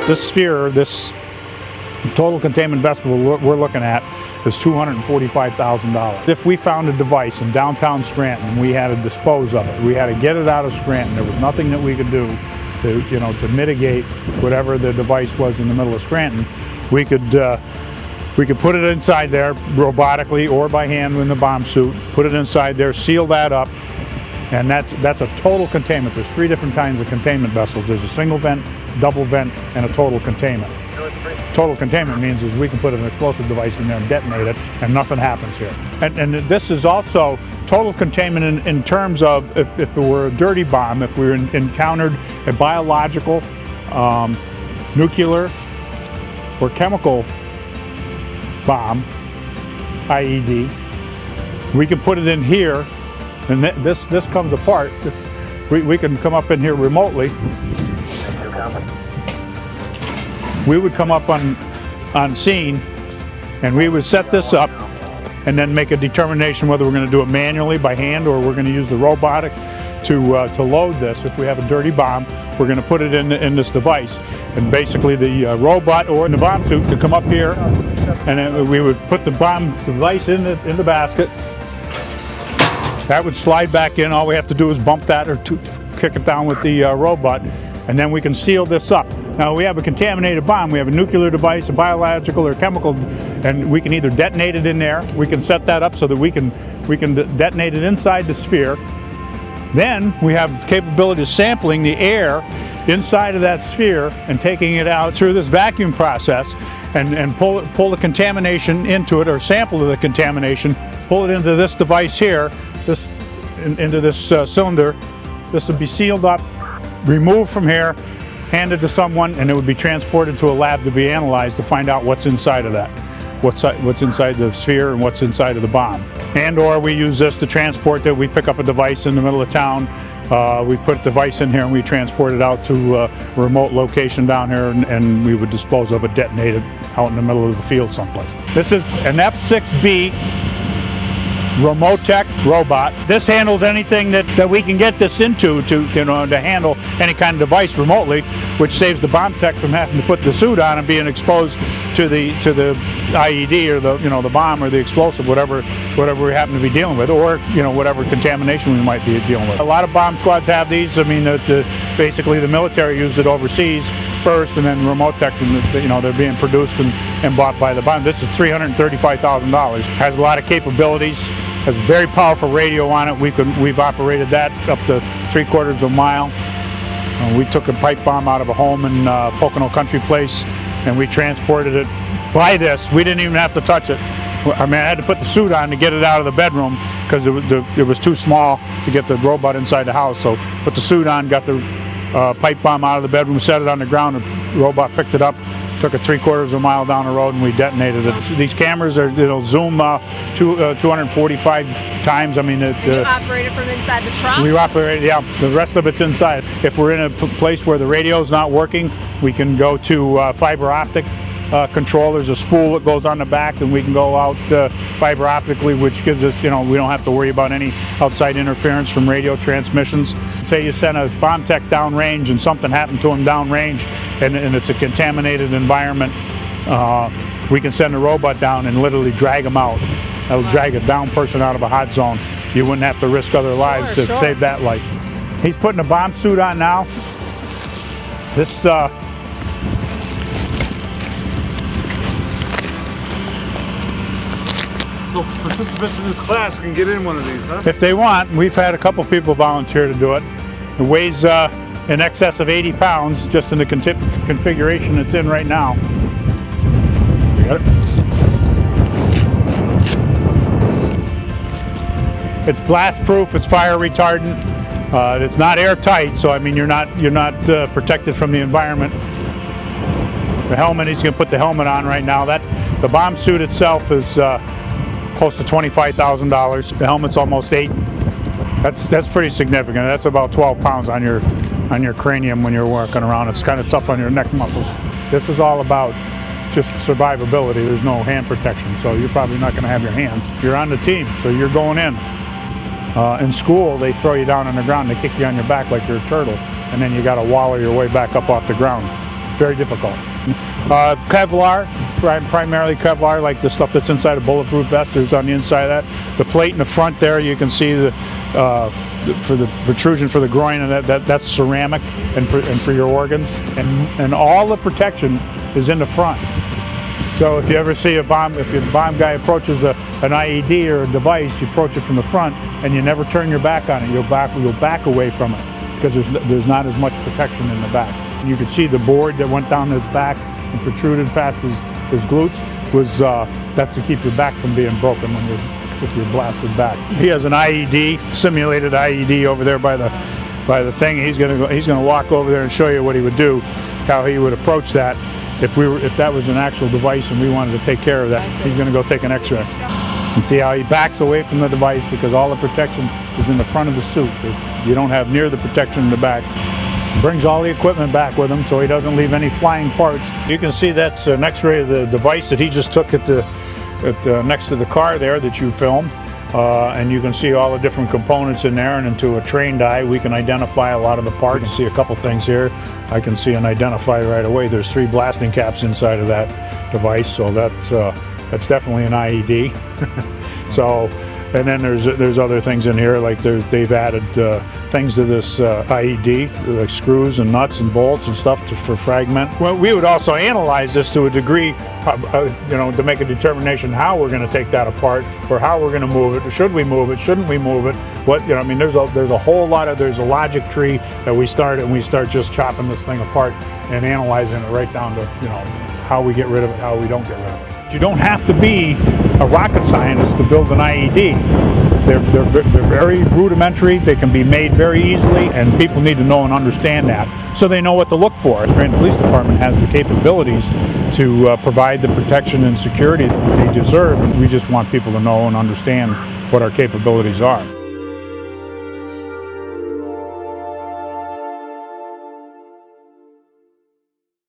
This sphere, this total containment vessel we're looking at is $245,000. If we found a device in downtown Scranton, we had to dispose of it. We had to get it out of Scranton. There was nothing that we could do to, to mitigate whatever the device was in the middle of Scranton. We could put it inside there robotically or by hand in the bomb suit, put it inside there, seal that up, and that's a total containment. There's 3 different kinds of containment vessels. There's a single vent, double vent, and a total containment. Total containment means is we can put an explosive device in there and detonate it, and nothing happens here. And this is also total containment in terms of if it were a dirty bomb, if we encountered a biological, nuclear, or chemical bomb, IED, we can put it in here, and this comes apart. We can come up in here remotely. We would come up on scene, and we would set this up and then make a determination whether we're going to do it manually by hand or we're going to use the robotic to load this. If we have a dirty bomb, we're going to put it in this device, and basically the robot or the bomb suit could come up here, and then we would put the bomb device in the basket. That would slide back in. All we have to do is bump that or kick it down with the robot, and then we can seal this up. Now we have a contaminated bomb, we have a nuclear device, a biological or chemical, and we can either detonate it in there, we can set that up so that we can detonate it inside the sphere. Then we have capability of sampling the air inside of that sphere and taking it out through this vacuum process and pull the contamination into it, or sample of the contamination, pull it into this device here, into this cylinder. This would be sealed up, removed from here, handed to someone, and it would be transported to a lab to be analyzed to find out what's inside of that, what's inside the sphere and what's inside of the bomb. And or we use this to transport it. We pick up a device in the middle of town, we put a device in here and we transport it out to a remote location down here, and we would dispose of it, detonate it out in the middle of the field someplace. This is an F6B Remote Tech robot. This handles anything that we can get this into to handle any kind of device remotely, which saves the bomb tech from having to put the suit on and being exposed to the IED or the bomb or the explosive, whatever we happen to be dealing with, or whatever contamination we might be dealing with. A lot of bomb squads have these. I mean, basically the military used it overseas first, and then Remote Tech, they're being produced and bought by the bomb. This is $335,000. Has a lot of capabilities. Has a very powerful radio on it. We've operated that up to 3/4 of a mile. We took a pipe bomb out of a home in Pocono Country Place, and we transported it by this. We didn't even have to touch it. I mean, I had to put the suit on to get it out of the bedroom because it was too small to get the robot inside the house. So put the suit on, got the pipe bomb out of the bedroom, set it on the ground, the robot picked it up, took it 3/4 of a mile down the road, and we detonated it. These cameras zoom 245 times. I mean, you operate it from inside the truck? We operate, yeah. The rest of it's inside. If we're in a place where the radio's not working, we can go to fiber optic control. There's a spool that goes on the back, and we can go out fiber optically, which gives us, we don't have to worry about any outside interference from radio transmissions. Say you send a bomb tech downrange and something happened to him downrange, and it's a contaminated environment, we can send a robot down and literally drag them out. That'll drag a down person out of a hot zone. You wouldn't have to risk other lives to save that life. He's putting a bomb suit on now. This so participants in this class can get in one of these, huh? If they want. We've had a couple people volunteer to do it. It weighs in excess of 80 pounds just in the configuration it's in right now. You got it? It's blast proof, it's fire retardant, it's not airtight, so I mean you're not protected from the environment. The helmet, he's going to put the helmet on right now. The bomb suit itself is close to $25,000. The helmet's almost $8,000. That's pretty significant. That's about 12 pounds on your cranium when you're working around. It's kind of tough on your neck muscles. This is all about just survivability. There's no hand protection, so you're probably not going to have your hands. You're on the team, so you're going in. In school, they throw you down on the ground, they kick you on your back like you're a turtle, and then you got to wallow your way back up off the ground. very difficult. Kevlar, primarily Kevlar, like the stuff that's inside a bulletproof vest is on the inside of that. The plate in the front there, you can see for the protrusion for the groin, and that's ceramic and for your organs, and all the protection is in the front. So if you ever see if the bomb guy approaches an IED or a device, you approach it from the front and you never turn your back on it. You'll back away from it because there's not as much protection in the back. And you can see the board that went down his back and protruded past his glutes was that's to keep your back from being broken if you're blasted back. He has an IED, simulated IED over there by the thing. He's gonna walk over there and show you what he would do, how he would approach that. If that was an actual device and we wanted to take care of that, he's going to go take an X-ray. And see how he backs away from the device because all the protection is in the front of the suit. You don't have near the protection in the back. Brings all the equipment back with him so he doesn't leave any flying parts. You can see that's an X-ray of the device that he just took next to the car there that you filmed. And you can see all the different components in there, and into a trained eye we can identify a lot of the parts. You can see a couple things here. I can see and identify right away there's 3 blasting caps inside of that device, so that's definitely an IED. So, and then there's other things in here, like they've added things to this IED, like screws and nuts and bolts and stuff for fragment. Well, we would also analyze this to a degree, to make a determination how we're going to take that apart or how we're going to move it. Should we move it? Shouldn't we move it? There's a whole lot of, there's a logic tree that we start just chopping this thing apart and analyzing it right down to, how we get rid of it, how we don't get rid of it. You don't have to be a rocket scientist to build an IED. They're very rudimentary, they can be made very easily, and people need to know and understand that so they know what to look for. The Scranton Police Department has the capabilities to provide the protection and security that they deserve, and we just want people to know and understand what our capabilities are.